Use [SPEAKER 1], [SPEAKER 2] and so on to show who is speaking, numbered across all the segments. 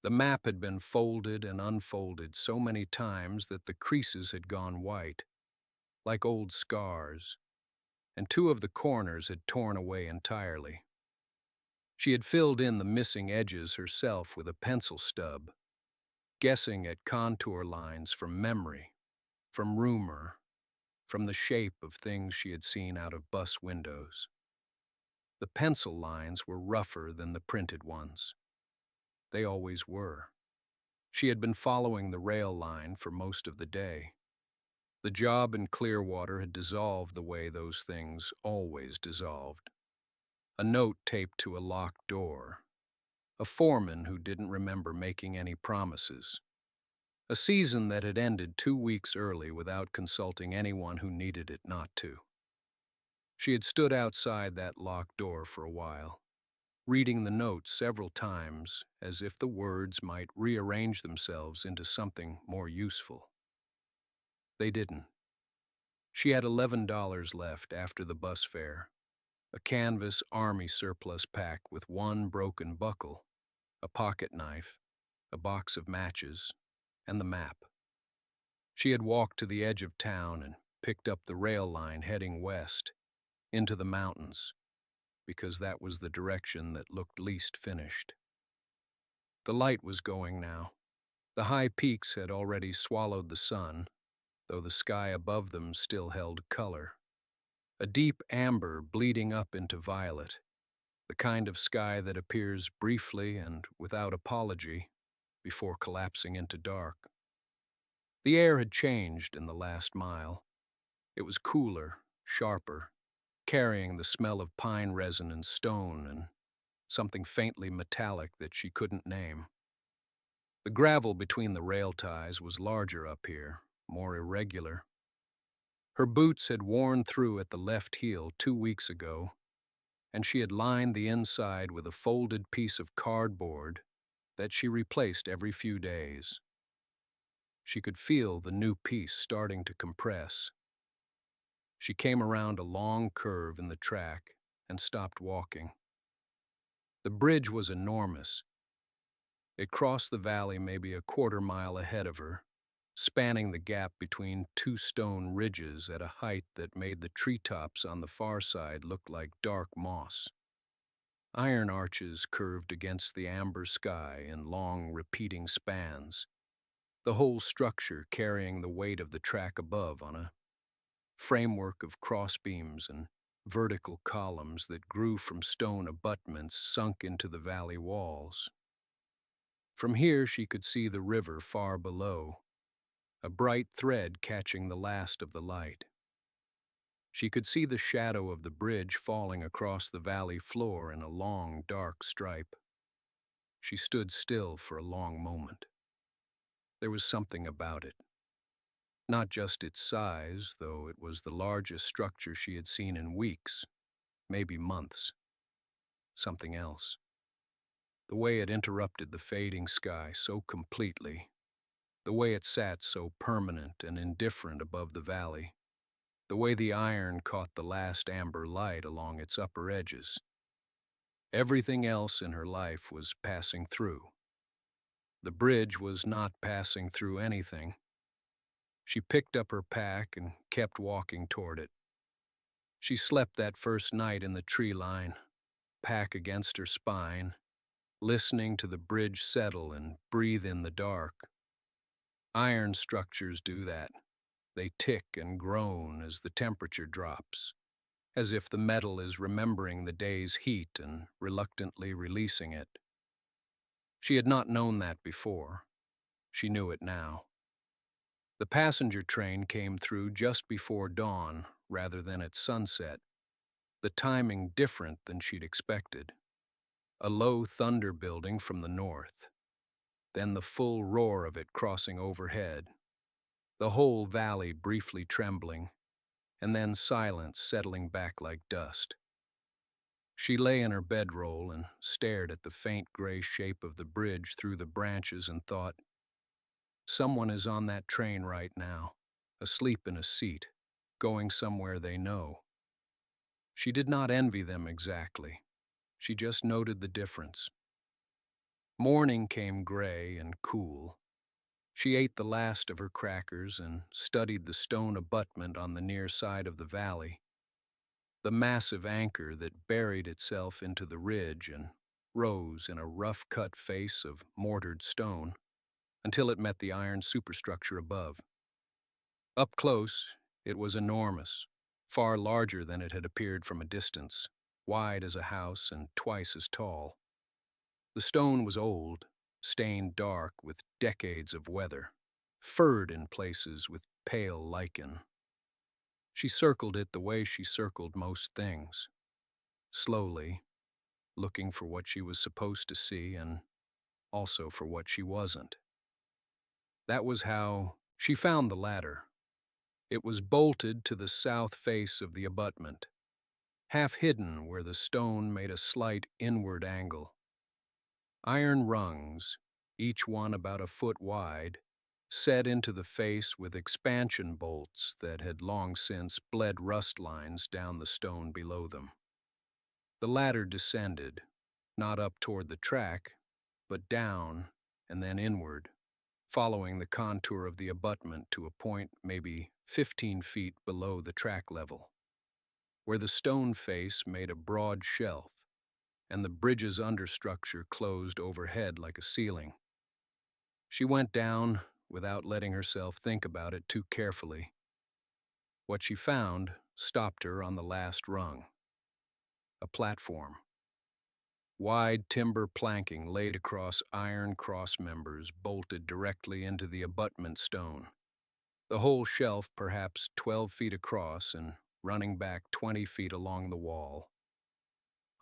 [SPEAKER 1] The map had been folded and unfolded so many times that the creases had gone white, like old scars, and two of the corners had torn away entirely. She had filled in the missing edges herself with a pencil stub, guessing at contour lines from memory, from rumor, from the shape of things she had seen out of bus windows. The pencil lines were rougher than the printed ones. They always were. She had been following the rail line for most of the day. The job in Clearwater had dissolved the way those things always dissolved. A note taped to a locked door. A foreman who didn't remember making any promises. A season that had ended 2 weeks early without consulting anyone who needed it not to. She had stood outside that locked door for a while, reading the note several times as if the words might rearrange themselves into something more useful. They didn't. She had $11 left after the bus fare, a canvas army surplus pack with one broken buckle, a pocket knife, a box of matches, and the map. She had walked to the edge of town and picked up the rail line heading west, into the mountains, because that was the direction that looked least finished. The light was going now. The high peaks had already swallowed the sun, though the sky above them still held color. A deep amber bleeding up into violet, the kind of sky that appears briefly and without apology before collapsing into dark. The air had changed in the last mile. It was cooler, sharper, carrying the smell of pine resin and stone and something faintly metallic that she couldn't name. The gravel between the rail ties was larger up here, more irregular. Her boots had worn through at the left heel 2 weeks ago, and she had lined the inside with a folded piece of cardboard that she replaced every few days. She could feel the new piece starting to compress. She came around a long curve in the track and stopped walking. The bridge was enormous. It crossed the valley maybe a quarter-mile ahead of her, spanning the gap between two stone ridges at a height that made the treetops on the far side look like dark moss. Iron arches curved against the amber sky in long, repeating spans, the whole structure carrying the weight of the track above on a framework of crossbeams and vertical columns that grew from stone abutments sunk into the valley walls. From here she could see the river far below, a bright thread catching the last of the light. She could see the shadow of the bridge falling across the valley floor in a long, dark stripe. She stood still for a long moment. There was something about it. Not just its size, though it was the largest structure she had seen in weeks, maybe months. Something else. The way it interrupted the fading sky so completely, the way it sat so permanent and indifferent above the valley, the way the iron caught the last amber light along its upper edges. Everything else in her life was passing through. The bridge was not passing through anything. She picked up her pack and kept walking toward it. She slept that first night in the tree line, pack against her spine, listening to the bridge settle and breathe in the dark. Iron structures do that. They tick and groan as the temperature drops, as if the metal is remembering the day's heat and reluctantly releasing it. She had not known that before. She knew it now. The passenger train came through just before dawn rather than at sunset, the timing different than she'd expected. A low thunder building from the north, then the full roar of it crossing overhead, the whole valley briefly trembling, and then silence settling back like dust. She lay in her bedroll and stared at the faint gray shape of the bridge through the branches and thought, someone is on that train right now, asleep in a seat, going somewhere they know. She did not envy them exactly. She just noted the difference. Morning came gray and cool. She ate the last of her crackers and studied the stone abutment on the near side of the valley, the massive anchor that buried itself into the ridge and rose in a rough-cut face of mortared stone until it met the iron superstructure above. Up close, it was enormous, far larger than it had appeared from a distance, wide as a house and twice as tall. The stone was old, stained dark with decades of weather, furred in places with pale lichen. She circled it the way she circled most things, slowly, looking for what she was supposed to see and also for what she wasn't. That was how she found the ladder. It was bolted to the south face of the abutment, half hidden where the stone made a slight inward angle. Iron rungs, each one about a foot wide, set into the face with expansion bolts that had long since bled rust lines down the stone below them. The ladder descended, not up toward the track, but down and then inward, following the contour of the abutment to a point maybe 15 feet below the track level, where the stone face made a broad shelf and the bridge's understructure closed overhead like a ceiling. She went down without letting herself think about it too carefully. What she found stopped her on the last rung, a platform. Wide timber planking laid across iron cross members bolted directly into the abutment stone. The whole shelf perhaps 12 feet across and running back 20 feet along the wall.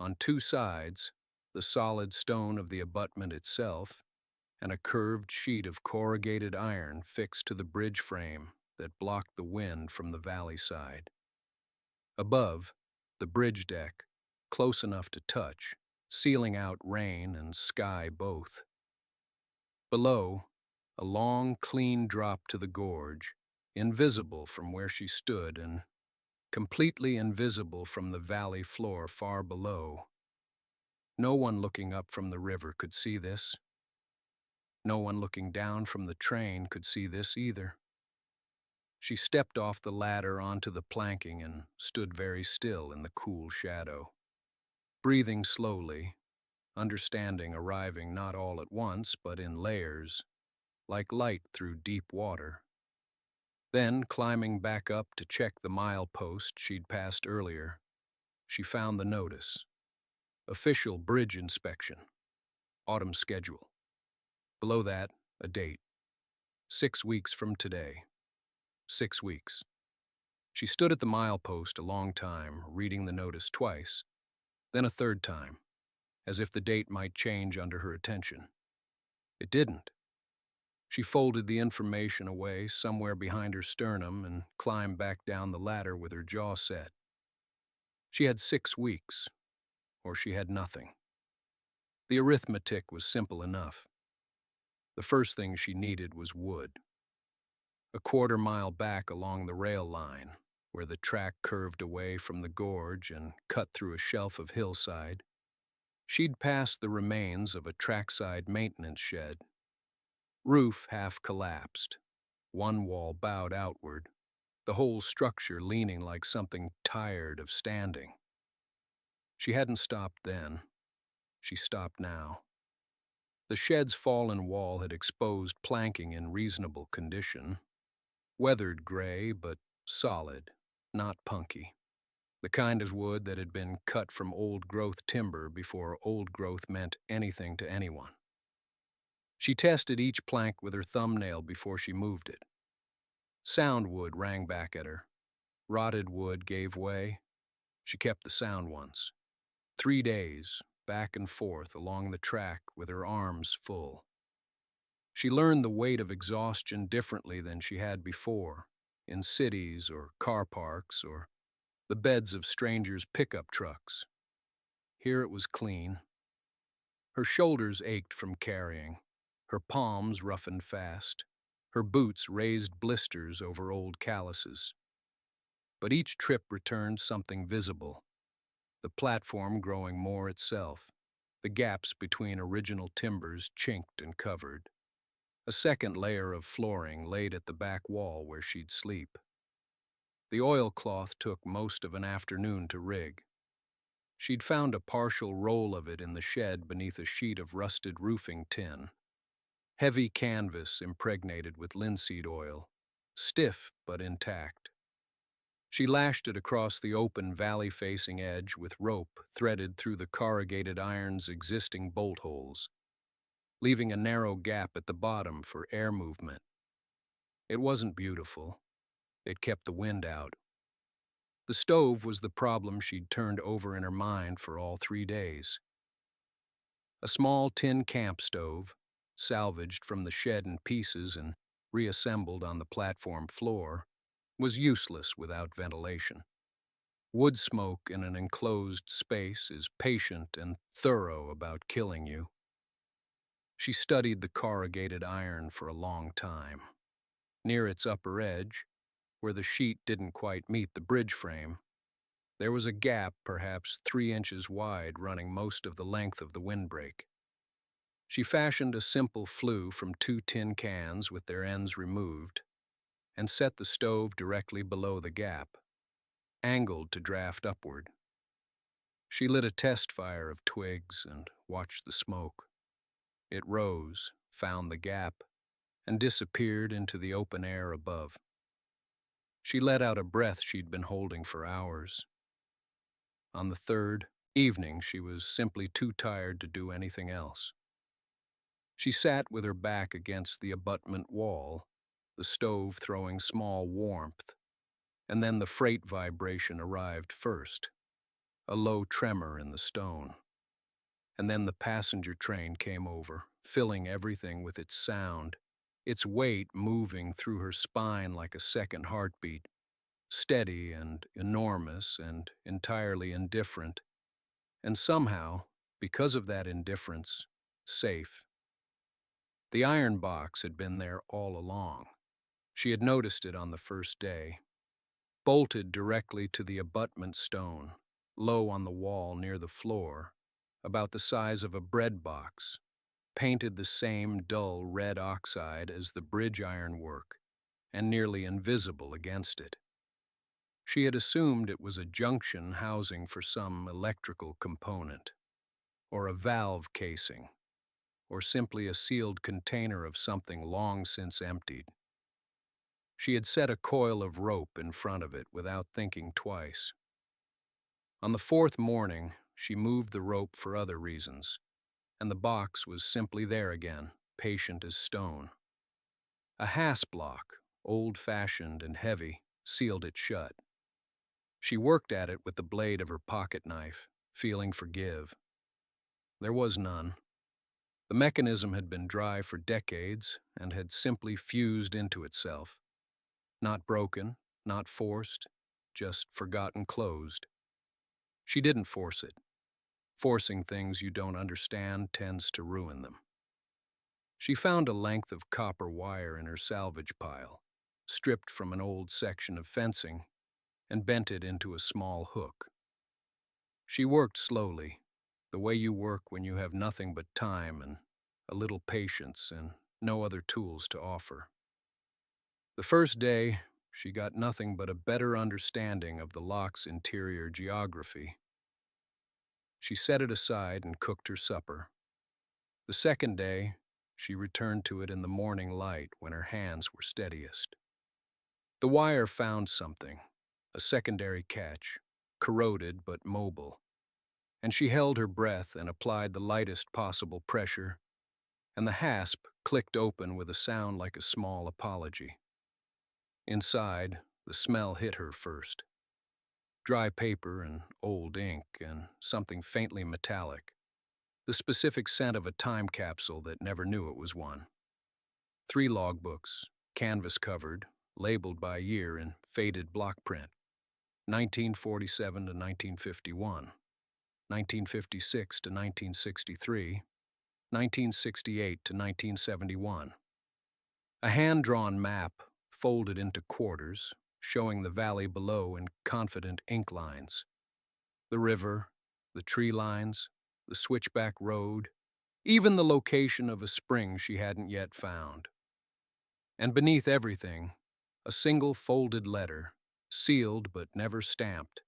[SPEAKER 1] On two sides, the solid stone of the abutment itself, and a curved sheet of corrugated iron fixed to the bridge frame that blocked the wind from the valley side. Above, the bridge deck, close enough to touch, sealing out rain and sky both. Below, a long, clean drop to the gorge, invisible from where she stood and completely invisible from the valley floor far below. No one looking up from the river could see this. No one looking down from the train could see this either. She stepped off the ladder onto the planking and stood very still in the cool shadow, breathing slowly, understanding arriving not all at once but in layers, like light through deep water. Then, climbing back up to check the milepost she'd passed earlier, she found the notice. Official bridge inspection. Autumn schedule. Below that, a date. 6 weeks from today. 6 weeks. She stood at the milepost a long time, reading the notice twice, then a third time, as if the date might change under her attention. It didn't. She folded the information away somewhere behind her sternum and climbed back down the ladder with her jaw set. She had 6 weeks, or she had nothing. The arithmetic was simple enough. The first thing she needed was wood. A quarter-mile back along the rail line, where the track curved away from the gorge and cut through a shelf of hillside, she'd passed the remains of a trackside maintenance shed. Roof half collapsed, one wall bowed outward, the whole structure leaning like something tired of standing. She hadn't stopped then. She stopped now. The shed's fallen wall had exposed planking in reasonable condition, weathered gray but solid, not punky. The kind of wood that had been cut from old-growth timber before old growth meant anything to anyone. She tested each plank with her thumbnail before she moved it. Sound wood rang back at her. Rotted wood gave way. She kept the sound ones. 3 days, back and forth along the track with her arms full. She learned the weight of exhaustion differently than she had before, in cities or car parks or the beds of strangers' pickup trucks. Here it was clean. Her shoulders ached from carrying, her palms roughened fast, her boots raised blisters over old calluses. But each trip returned something visible, the platform growing more itself, the gaps between original timbers chinked and covered. A second layer of flooring laid at the back wall where she'd sleep. The oilcloth took most of an afternoon to rig. She'd found a partial roll of it in the shed beneath a sheet of rusted roofing tin. Heavy canvas impregnated with linseed oil, stiff but intact. She lashed it across the open valley-facing edge with rope threaded through the corrugated iron's existing bolt holes, leaving a narrow gap at the bottom for air movement. It wasn't beautiful. It kept the wind out. The stove was the problem she'd turned over in her mind for all 3 days. A small tin camp stove, salvaged from the shed in pieces and reassembled on the platform floor, was useless without ventilation. Wood smoke in an enclosed space is patient and thorough about killing you. She studied the corrugated iron for a long time. Near its upper edge, where the sheet didn't quite meet the bridge frame, there was a gap perhaps 3 inches wide running most of the length of the windbreak. She fashioned a simple flue from 2 tin cans with their ends removed and set the stove directly below the gap, angled to draft upward. She lit a test fire of twigs and watched the smoke. It rose, found the gap, and disappeared into the open air above. She let out a breath she'd been holding for hours. On the third evening, she was simply too tired to do anything else. She sat with her back against the abutment wall, the stove throwing small warmth, and then the freight vibration arrived first, a low tremor in the stone. And then the passenger train came over, filling everything with its sound, its weight moving through her spine like a second heartbeat, steady and enormous and entirely indifferent, and somehow, because of that indifference, safe. The iron box had been there all along. She had noticed it on the first day, bolted directly to the abutment stone, low on the wall near the floor, about the size of a bread box, painted the same dull red oxide as the bridge ironwork, and nearly invisible against it. She had assumed it was a junction housing for some electrical component, or a valve casing, or simply a sealed container of something long since emptied. She had set a coil of rope in front of it without thinking twice. On the 4th morning, she moved the rope for other reasons, and the box was simply there again, patient as stone. A hasp lock, old-fashioned and heavy, sealed it shut. She worked at it with the blade of her pocket knife, feeling for give. There was none. The mechanism had been dry for decades and had simply fused into itself. Not broken, not forced, just forgotten closed. She didn't force it. Forcing things you don't understand tends to ruin them. She found a length of copper wire in her salvage pile, stripped from an old section of fencing, and bent it into a small hook. She worked slowly, the way you work when you have nothing but time and a little patience and no other tools to offer. The first day, she got nothing but a better understanding of the lock's interior geography. She set it aside and cooked her supper. The second day, she returned to it in the morning light when her hands were steadiest. The wire found something, a secondary catch, corroded but mobile, and she held her breath and applied the lightest possible pressure, and the hasp clicked open with a sound like a small apology. Inside, the smell hit her first. Dry paper and old ink and something faintly metallic. The specific scent of a time capsule that never knew it was one. 3 logbooks, canvas-covered, labeled by year in faded block print. 1947 to 1951, 1956 to 1963, 1968 to 1971. A hand-drawn map folded into quarters, showing the valley below in confident ink lines. The river, the tree lines, the switchback road, even the location of a spring she hadn't yet found. And beneath everything, a single folded letter, sealed but never stamped,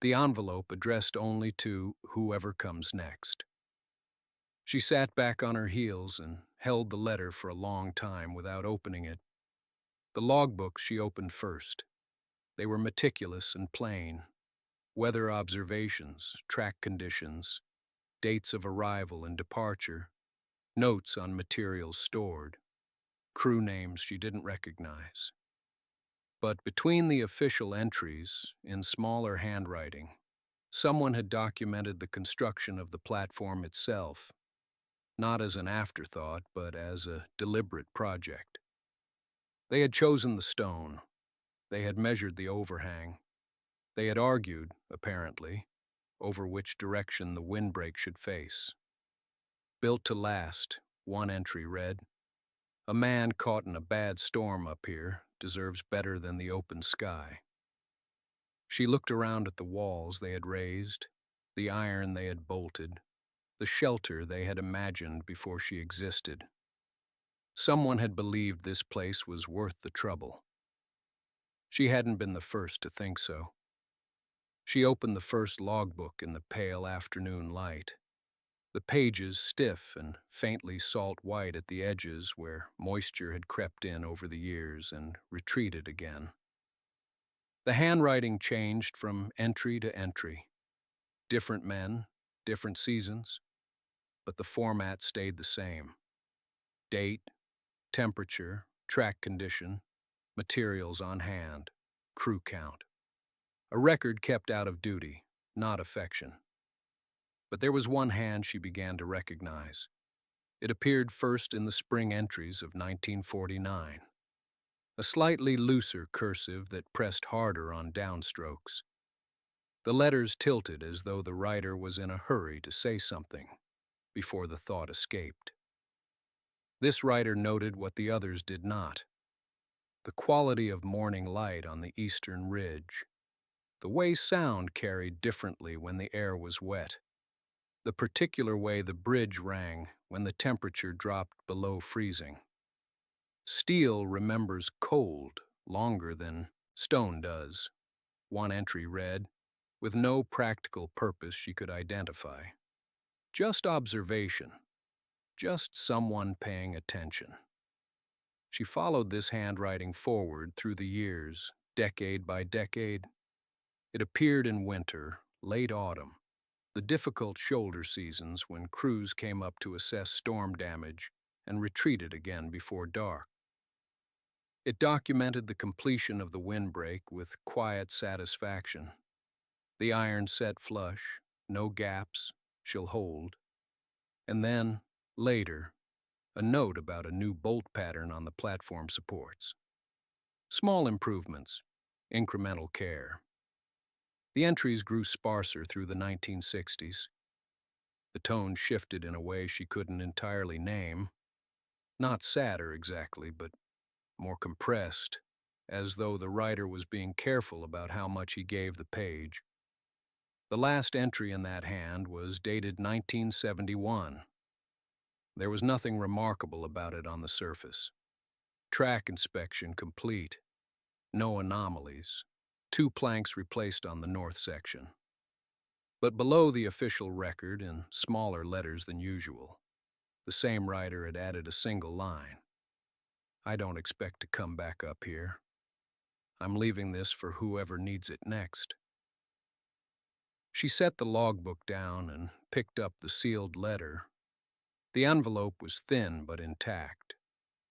[SPEAKER 1] the envelope addressed only to whoever comes next. She sat back on her heels and held the letter for a long time without opening it. The logbooks she opened first. They were meticulous and plain. Weather observations, track conditions, dates of arrival and departure, notes on materials stored, crew names she didn't recognize. But between the official entries, in smaller handwriting, someone had documented the construction of the platform itself, not as an afterthought, but as a deliberate project. They had chosen the stone. They had measured the overhang. They had argued, apparently, over which direction the windbreak should face. Built to last, one entry read, "A man caught in a bad storm up here deserves better than the open sky." She looked around at the walls they had raised, the iron they had bolted, the shelter they had imagined before she existed. Someone had believed this place was worth the trouble. She hadn't been the first to think so. She opened the first logbook in the pale afternoon light, the pages stiff and faintly salt white at the edges where moisture had crept in over the years and retreated again. The handwriting changed from entry to entry. Different men, different seasons, but the format stayed the same. Date, temperature, track condition, materials on hand, crew count. A record kept out of duty, not affection. But there was one hand she began to recognize. It appeared first in the spring entries of 1949. A slightly looser cursive that pressed harder on downstrokes. The letters tilted as though the writer was in a hurry to say something before the thought escaped. This writer noted what the others did not. The quality of morning light on the eastern ridge. The way sound carried differently when the air was wet. The particular way the bridge rang when the temperature dropped below freezing. Steel remembers cold longer than stone does, one entry read, with no practical purpose she could identify. Just observation. Just someone paying attention. She followed this handwriting forward through the years, decade by decade. It appeared in winter, late autumn, the difficult shoulder seasons when crews came up to assess storm damage and retreated again before dark. It documented the completion of the windbreak with quiet satisfaction. The iron set flush, no gaps, she'll hold. And then, later, a note about a new bolt pattern on the platform supports. Small improvements, incremental care. The entries grew sparser through the 1960s. The tone shifted in a way she couldn't entirely name. Not sadder exactly, but more compressed, as though the writer was being careful about how much he gave the page. The last entry in that hand was dated 1971. There was nothing remarkable about it on the surface. Track inspection complete. No anomalies. 2 planks replaced on the north section. But below the official record, in smaller letters than usual, the same writer had added a single line. "I don't expect to come back up here. I'm leaving this for whoever needs it next." She set the logbook down and picked up the sealed letter. The envelope was thin but intact,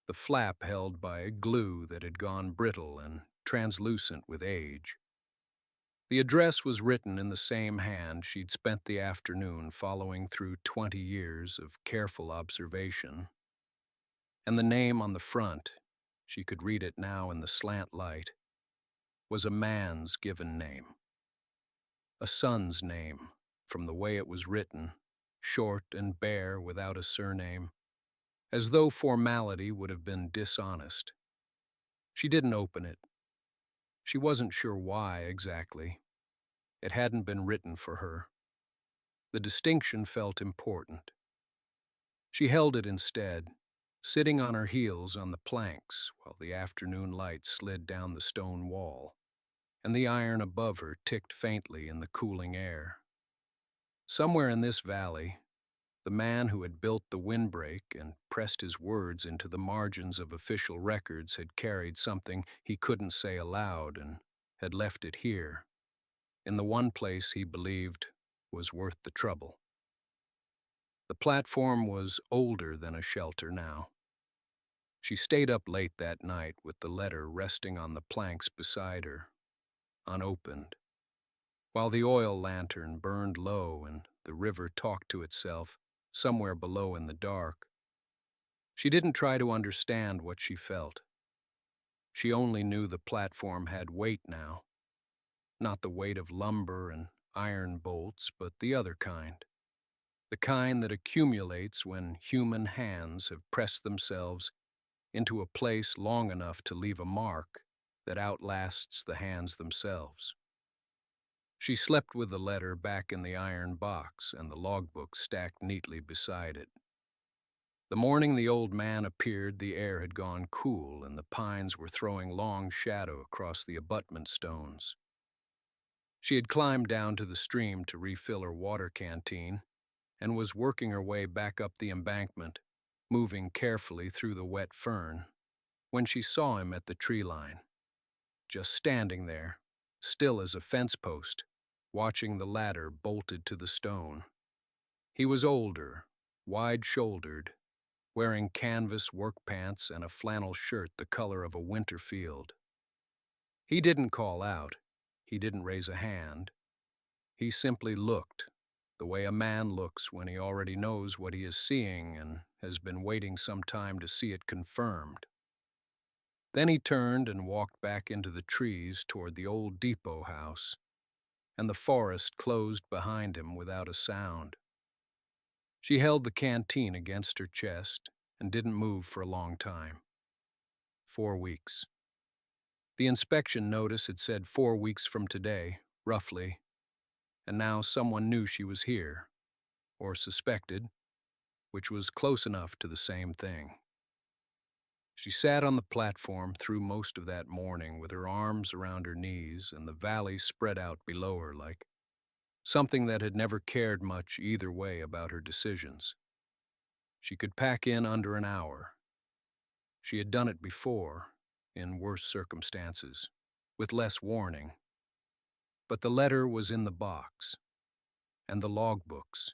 [SPEAKER 1] the flap held by glue that had gone brittle and translucent with age. The address was written in the same hand she'd spent the afternoon following through 20 years of careful observation. And the name on the front, she could read it now in the slant light, was a man's given name. A son's name, from the way it was written, short and bare without a surname, as though formality would have been dishonest. She didn't open it. She wasn't sure why exactly. It hadn't been written for her. The distinction felt important. She held it instead, sitting on her heels on the planks while the afternoon light slid down the stone wall, and the iron above her ticked faintly in the cooling air. Somewhere in this valley, the man who had built the windbreak and pressed his words into the margins of official records had carried something he couldn't say aloud and had left it here, in the one place he believed was worth the trouble. The platform was older than a shelter now. She stayed up late that night with the letter resting on the planks beside her, unopened, while the oil lantern burned low and the river talked to itself somewhere below in the dark. She didn't try to understand what she felt. She only knew the platform had weight now, not the weight of lumber and iron bolts, but the other kind. The kind that accumulates when human hands have pressed themselves into a place long enough to leave a mark that outlasts the hands themselves. She slept with the letter back in the iron box and the logbook stacked neatly beside it. The morning the old man appeared, the air had gone cool and the pines were throwing long shadow across the abutment stones. She had climbed down to the stream to refill her water canteen and was working her way back up the embankment, moving carefully through the wet fern, when she saw him at the tree line, just standing there, still as a fence post, watching the ladder bolted to the stone. He was older, wide-shouldered, wearing canvas work pants and a flannel shirt the color of a winter field. He didn't call out. He didn't raise a hand. He simply looked, the way a man looks when he already knows what he is seeing and has been waiting some time to see it confirmed. Then he turned and walked back into the trees toward the old depot house, and the forest closed behind him without a sound. She held the canteen against her chest and didn't move for a long time. 4 weeks. The inspection notice had said 4 weeks from today, roughly, and now someone knew she was here, or suspected, which was close enough to the same thing. She sat on the platform through most of that morning with her arms around her knees and the valley spread out below her like something that had never cared much either way about her decisions. She could pack in under an hour. She had done it before, in worse circumstances, with less warning. But the letter was in the box, and the logbooks,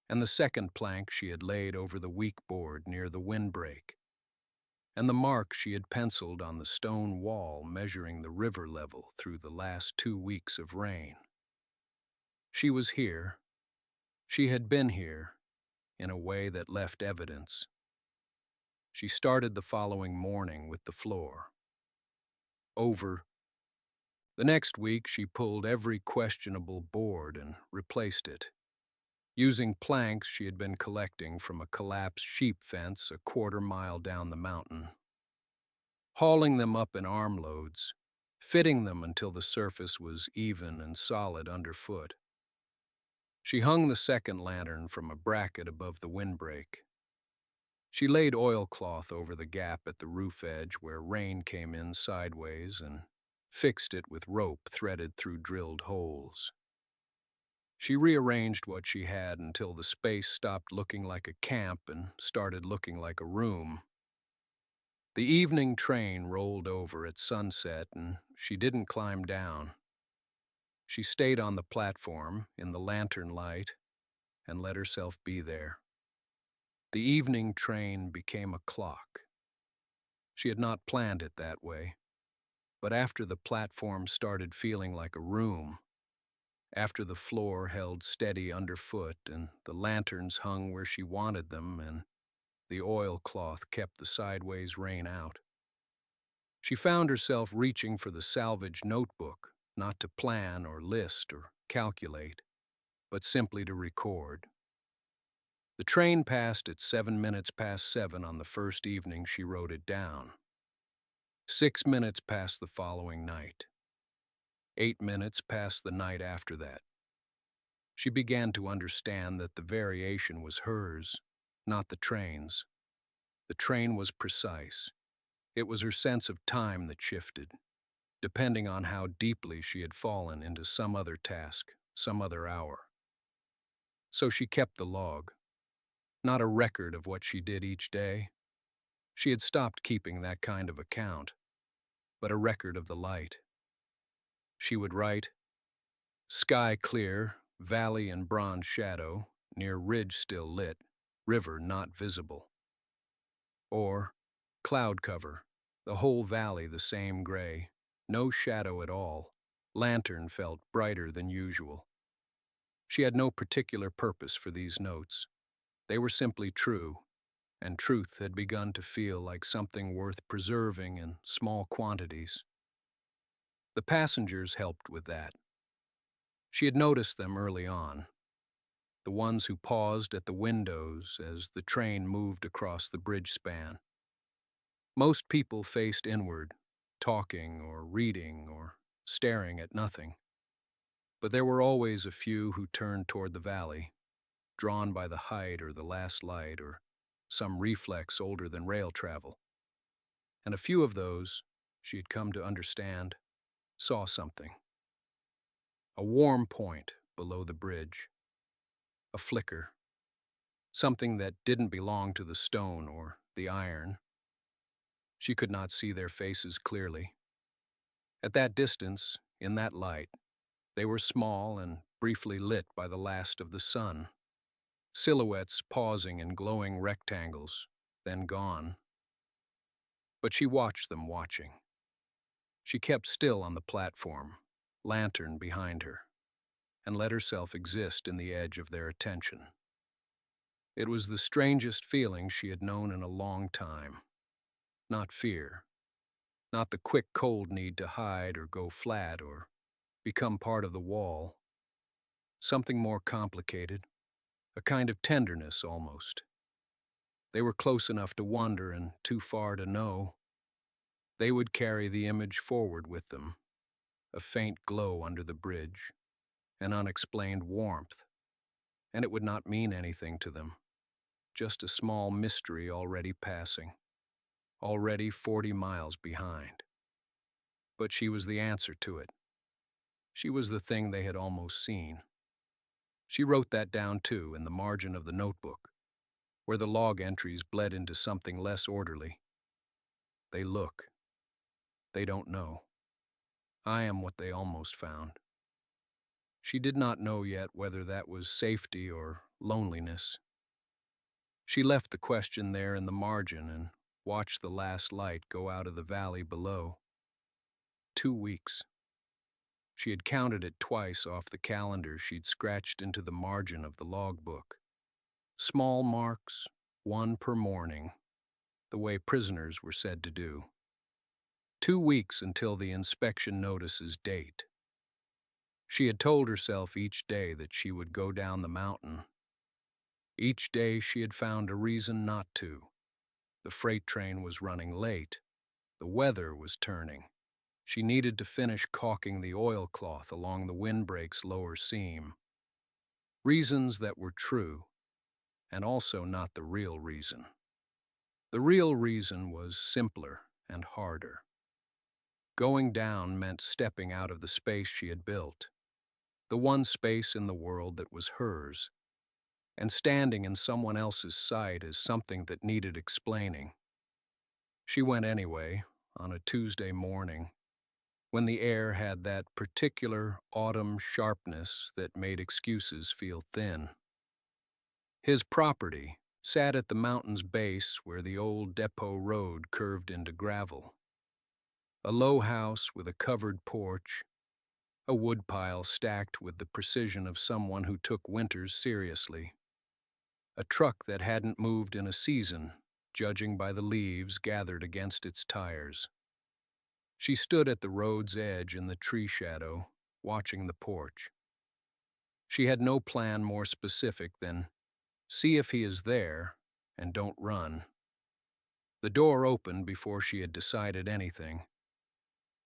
[SPEAKER 1] and the second plank she had laid over the weak board near the windbreak, and the mark she had penciled on the stone wall measuring the river level through the last 2 weeks of rain. She was here. She had been here, in a way that left evidence. She started the following morning with the floor. Over. The next week she pulled every questionable board and replaced it, using planks she had been collecting from a collapsed sheep fence a quarter-mile down the mountain, hauling them up in armloads, fitting them until the surface was even and solid underfoot. She hung the second lantern from a bracket above the windbreak. She laid oilcloth over the gap at the roof edge where rain came in sideways and fixed it with rope threaded through drilled holes. She rearranged what she had until the space stopped looking like a camp and started looking like a room. The evening train rolled over at sunset and she didn't climb down. She stayed on the platform in the lantern light and let herself be there. The evening train became a clock. She had not planned it that way, but after the platform started feeling like a room, after the floor held steady underfoot and the lanterns hung where she wanted them and the oilcloth kept the sideways rain out, she found herself reaching for the salvage notebook, not to plan or list or calculate, but simply to record. The train passed at 7 minutes past 7 on the first evening she wrote it down. 6 minutes past the following night. 8 minutes past the night after that. She began to understand that the variation was hers, not the train's. The train was precise. It was her sense of time that shifted, depending on how deeply she had fallen into some other task, some other hour. So she kept the log, not a record of what she did each day. She had stopped keeping that kind of account, but a record of the light. She would write, "Sky clear, valley in bronze shadow, near ridge still lit, river not visible." Or, "Cloud cover, the whole valley the same gray, no shadow at all, lantern felt brighter than usual." She had no particular purpose for these notes. They were simply true, and truth had begun to feel like something worth preserving in small quantities. The passengers helped with that. She had noticed them early on, the ones who paused at the windows as the train moved across the bridge span. Most people faced inward, talking or reading or staring at nothing. But there were always a few who turned toward the valley, drawn by the height or the last light or some reflex older than rail travel. And a few of those, she had come to understand, saw something. A warm point below the bridge. A flicker. Something that didn't belong to the stone or the iron. She could not see their faces clearly. At that distance, in that light, they were small and briefly lit by the last of the sun. Silhouettes pausing in glowing rectangles, then gone. But she watched them watching. She kept still on the platform, lantern behind her, and let herself exist in the edge of their attention. It was the strangest feeling she had known in a long time. Not fear, not the quick cold need to hide or go flat or become part of the wall. Something more complicated, a kind of tenderness almost. They were close enough to wonder and too far to know. They would carry the image forward with them, a faint glow under the bridge, an unexplained warmth, and it would not mean anything to them, just a small mystery already passing, already 40 miles behind. But she was the answer to it. She was the thing they had almost seen. She wrote that down too in the margin of the notebook, where the log entries bled into something less orderly. They look. They don't know. I am what they almost found. She did not know yet whether that was safety or loneliness. She left the question there in the margin and watched the last light go out of the valley below. 2 weeks. She had counted it twice off the calendar she'd scratched into the margin of the logbook. Small marks, one per morning, the way prisoners were said to do. 2 weeks until the inspection notice's date. She had told herself each day that she would go down the mountain. Each day she had found a reason not to. The freight train was running late. The weather was turning. She needed to finish caulking the oilcloth along the windbreak's lower seam. Reasons that were true, and also not the real reason. The real reason was simpler and harder. Going down meant stepping out of the space she had built, the one space in the world that was hers, and standing in someone else's sight as something that needed explaining. She went anyway, on a Tuesday morning, when the air had that particular autumn sharpness that made excuses feel thin. His property sat at the mountain's base where the old depot road curved into gravel. A low house with a covered porch, a woodpile stacked with the precision of someone who took winters seriously. A truck that hadn't moved in a season, judging by the leaves gathered against its tires. She stood at the road's edge in the tree shadow, watching the porch. She had no plan more specific than, see if he is there, and don't run. The door opened before she had decided anything.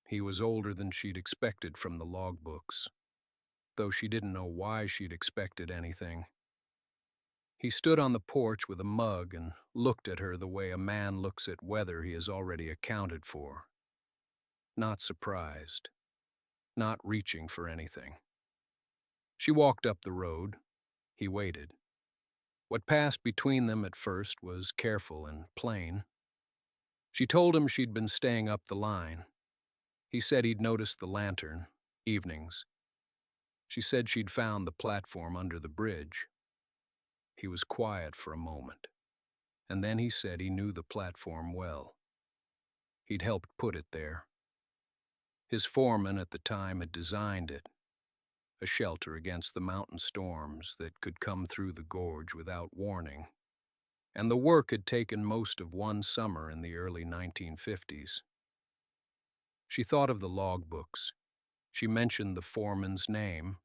[SPEAKER 1] He was older than she'd expected from the logbooks. though she didn't know why she'd expected anything. He stood on the porch with a mug and looked at her the way a man looks at weather he has already accounted for. Not surprised, not reaching for anything. She walked up the road. He waited. What passed between them at first was careful and plain. She told him she'd been staying up the line. He said he'd noticed the lantern, evenings. She said she'd found the platform under the bridge. He was quiet for a moment, and then he said he knew the platform well. He'd helped put it there. His foreman at the time had designed it, a shelter against the mountain storms that could come through the gorge without warning. And the work had taken most of one summer in the early 1950s. She thought of the logbooks. She mentioned the foreman's name,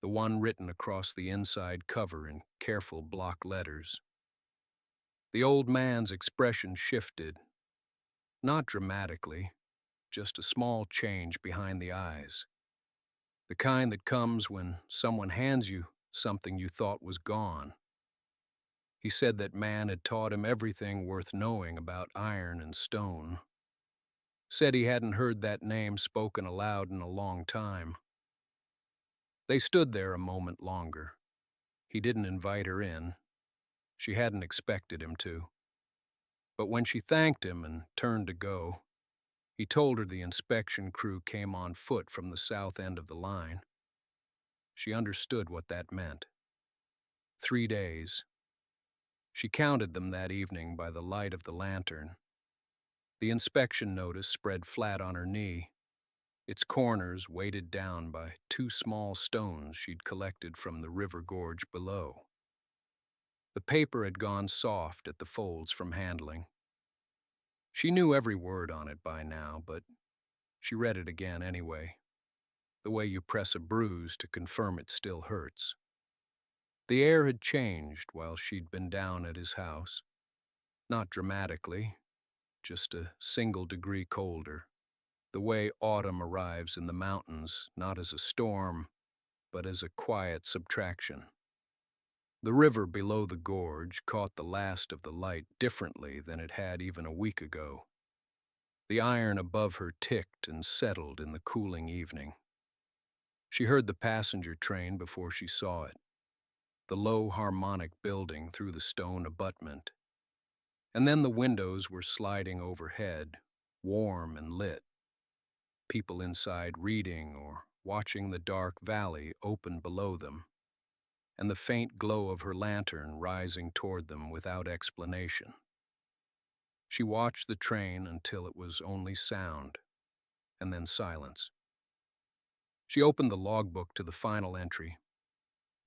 [SPEAKER 1] the one written across the inside cover in careful block letters. The old man's expression shifted, not dramatically, just a small change behind the eyes. The kind that comes when someone hands you something you thought was gone. He said that man had taught him everything worth knowing about iron and stone. Said he hadn't heard that name spoken aloud in a long time. They stood there a moment longer. He didn't invite her in. She hadn't expected him to. But when she thanked him and turned to go, he told her the inspection crew came on foot from the south end of the line. She understood what that meant. 3 days. She counted them that evening by the light of the lantern. The inspection notice spread flat on her knee, its corners weighted down by 2 small stones she'd collected from the river gorge below. The paper had gone soft at the folds from handling. She knew every word on it by now, but she read it again anyway, the way you press a bruise to confirm it still hurts. The air had changed while she'd been down at his house. Not dramatically, just a single degree colder. The way autumn arrives in the mountains, not as a storm, but as a quiet subtraction. The river below the gorge caught the last of the light differently than it had even a week ago. The iron above her ticked and settled in the cooling evening. She heard the passenger train before she saw it, the low harmonic building through the stone abutment. And then the windows were sliding overhead, warm and lit. People inside reading or watching the dark valley open below them, and the faint glow of her lantern rising toward them without explanation. She watched the train until it was only sound, and then silence. She opened the logbook to the final entry.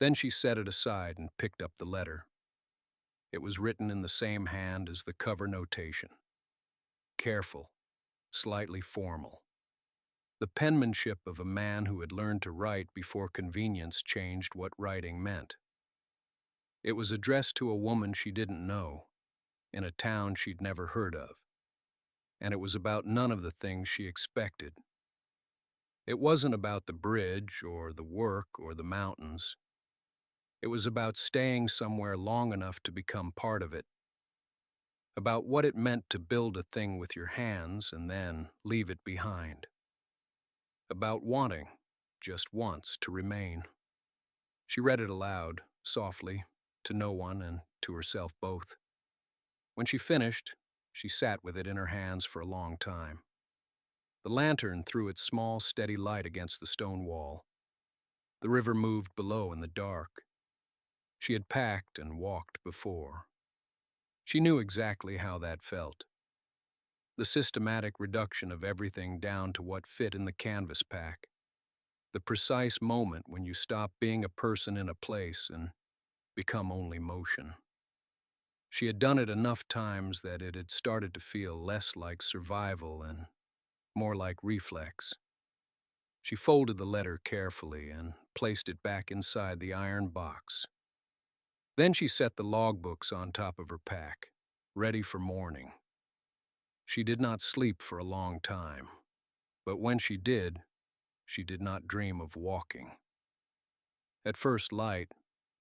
[SPEAKER 1] Then she set it aside and picked up the letter. It was written in the same hand as the cover notation. Careful, slightly formal. The penmanship of a man who had learned to write before convenience changed what writing meant. It was addressed to a woman she didn't know, in a town she'd never heard of, and it was about none of the things she expected. It wasn't about the bridge or the work or the mountains. It was about staying somewhere long enough to become part of it, about what it meant to build a thing with your hands and then leave it behind, about wanting, just once, to remain. She read it aloud, softly, to no one and to herself both. When she finished, she sat with it in her hands for a long time. The lantern threw its small, steady light against the stone wall. The river moved below in the dark. She had packed and walked before. She knew exactly how that felt. The systematic reduction of everything down to what fit in the canvas pack. The precise moment when you stop being a person in a place and become only motion. She had done it enough times that it had started to feel less like survival and more like reflex. She folded the letter carefully and placed it back inside the iron box. Then she set the logbooks on top of her pack, ready for morning. She did not sleep for a long time, but when she did not dream of walking. at first light,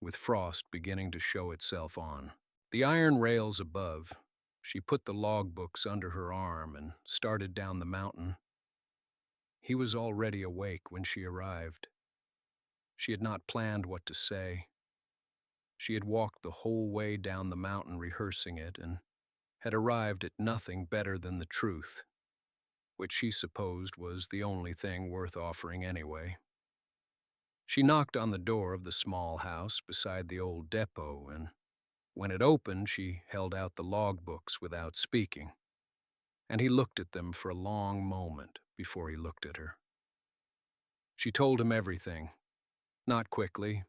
[SPEAKER 1] with frost beginning to show itself on. The iron rails above, she put the logbooks under her arm and started down the mountain. He was already awake when she arrived. She had not planned what to say. She had walked the whole way down the mountain rehearsing it and had arrived at nothing better than the truth, which she supposed was the only thing worth offering anyway. She knocked on the door of the small house beside the old depot, and when it opened, she held out the logbooks without speaking, and he looked at them for a long moment before he looked at her. She told him everything, not quickly,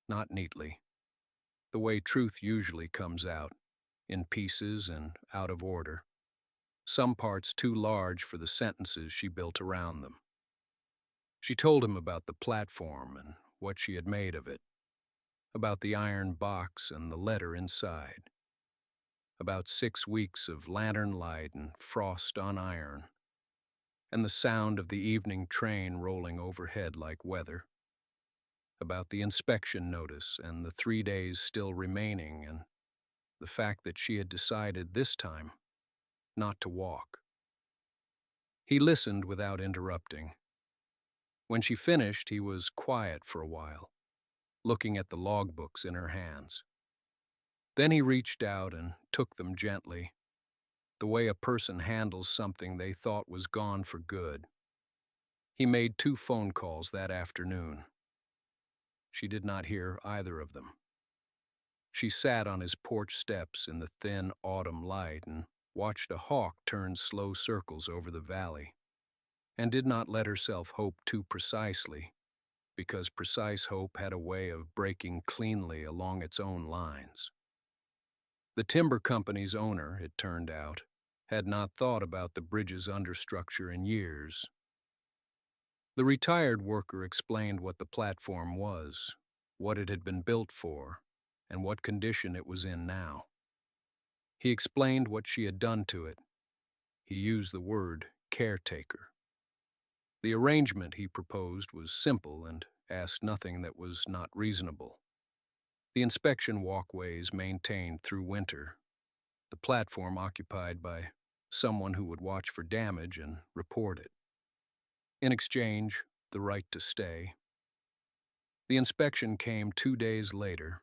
[SPEAKER 1] not neatly, the way truth usually comes out, in pieces and out of order, some parts too large for the sentences she built around them. She told him about the platform and what she had made of it, about the iron box and the letter inside, about 6 weeks of lantern light and frost on iron, and the sound of the evening train rolling overhead like weather, about the inspection notice and the 3 days still remaining, and the fact that she had decided this time not to walk. He listened without interrupting. When she finished, he was quiet for a while, looking at the logbooks in her hands. Then he reached out and took them gently, the way a person handles something they thought was gone for good. He made 2 phone calls that afternoon. She did not hear either of them. She sat on his porch steps in the thin autumn light and watched a hawk turn slow circles over the valley, and did not let herself hope too precisely, because precise hope had a way of breaking cleanly along its own lines. The timber company's owner, it turned out, had not thought about the bridge's understructure in years. The retired worker explained what the platform was, what it had been built for, and what condition it was in now. He explained what she had done to it. He used the word caretaker. The arrangement he proposed was simple and asked nothing that was not reasonable. The inspection walkways maintained through winter, the platform occupied by someone who would watch for damage and report it. In exchange, the right to stay. The inspection came 2 days later.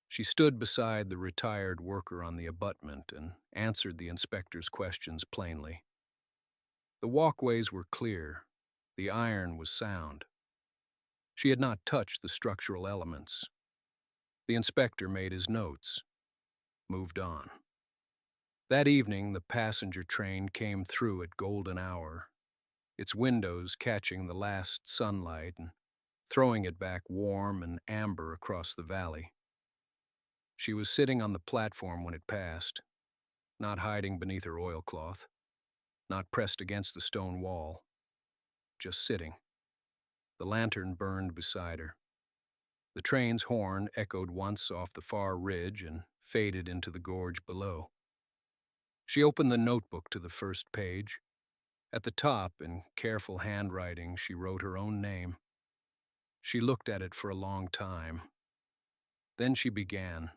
[SPEAKER 1] She stood beside the retired worker on the abutment and answered the inspector's questions plainly. The walkways were clear. The iron was sound. She had not touched the structural elements. The inspector made his notes, moved on. That evening, the passenger train came through at golden hour, its windows catching the last sunlight and throwing it back warm and amber across the valley. She was sitting on the platform when it passed, not hiding beneath her oilcloth, not pressed against the stone wall, just sitting. The lantern burned beside her. The train's horn echoed once off the far ridge and faded into the gorge below. She opened the notebook to the first page. At the top, in careful handwriting, she wrote her own name. She looked at it for a long time. Then she began,